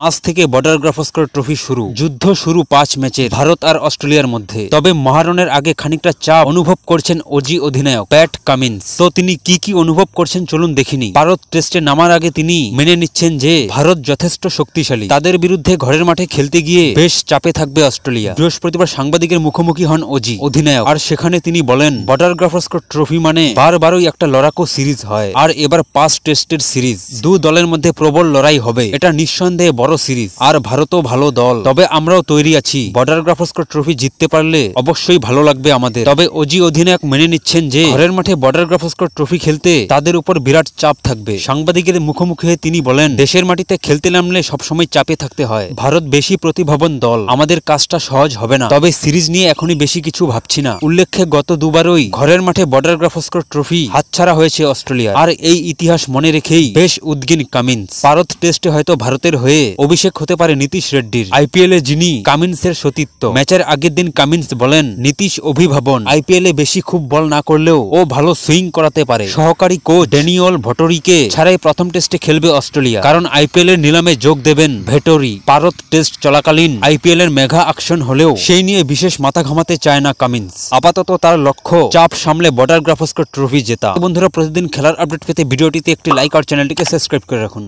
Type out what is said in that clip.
আজ থেকে border Gavaskar trophy শুরু। যুদ্ধ শুরু 5 ম্যাচের ভারত আর অস্ট্রেলিয়ার মধ্যে। তবে মহারণের আগে খানিকটা চাপ অনুভব করছেন অজি অধিনায়ক প্যাট কামিন্স। তো তিনি কি অনুভব করছেন চলুন দেখিনি। ভারত টেস্টে নামার আগে তিনি মেনে নিচ্ছেন যে ভারত যথেষ্ট শক্তিশালী, তাদের বিরুদ্ধে ঘরের মাঠে খেলতে গিয়ে বেশ চাপে থাকবে অস্ট্রেলিয়া। বৃহস্পতিবার সাংবাদিকের মুখোমুখি হন অজি অধিনায়ক, আর সেখানে তিনি বলেন বর্ডার গাভাস্কর ট্রফি মানে বারবারই একটা লড়াকু সিরিজ হয়, আর এবার 5 টেস্টের সিরিজ, দু দলের মধ্যে প্রবল লড়াই হবে। এটা নিঃসন্দেহে বড় সিরিজ, আর ভারতও ভালো দল। তবে আমরাও তৈরি আছি, বর্ডার গাভাস্কর ট্রফি জিততে পারলে অবশ্যই ভালো লাগবে আমাদের। তবে অজি অধিনায়ক মেনে নিচ্ছেন যে ঘরের মাঠে বর্ডার গাভাস্কর ট্রফি খেলতে তাদের উপর বিরাট চাপ থাকবে। সাংবাদিকের মুখোমুখি হয়ে তিনি বলেন, দেশের মাটিতে খেলতে নামলে সবসময় চাপে থাকতে হয়। ভারত বেশি প্রতিভাবান দল, আমাদের কাজটা সহজ হবে না। তবে সিরিজ নিয়ে এখনই বেশি কিছু ভাবছি না। উল্লেখ্য গত দুবারই ঘরের মাঠে বর্ডার গাভাস্কর ট্রফি হাতছাড়া হয়েছে অস্ট্রেলিয়া, আর এই ইতিহাস মনে রেখেই বেশ উদ্গীন কামিন্স। ভারত টেস্টে হয়তো ভারতের হয়ে অভিষেক হতে পারে নীতিশ রেড্ডির, আইপিএল এ যিনি কামিন্সের সতীর্থ। ম্যাচের আগের দিন কামিন্স বলেন, নীতিশ অভিভাবন আইপিএল এ বেশি খুব বল না করলেও ও ভালো সুইং করাতে পারে। সহকারী কোচ ড্যানিয়েল ভেট্টোরিকে ছাড়াই প্রথম টেস্টে খেলবে অস্ট্রেলিয়া, কারণ আইপিএল এর নিলামে যোগ দেবেন ভেট্টোরি। ভারত টেস্ট চলাকালীন আইপিএল এর মেগা অ্যাকশন হলেও সেই নিয়ে বিশেষ মাথা ঘামাতে চায় না কামিন্স। আপাতত তার লক্ষ্য চাপ সামলে বর্ডার গাভাস্কর ট্রফি জেতা। বন্ধুরা, প্রতিদিন খেলার আপডেট পেতে ভিডিওটিতে একটি লাইক আর চ্যানেলটিকে সাবস্ক্রাইব করে রাখুন।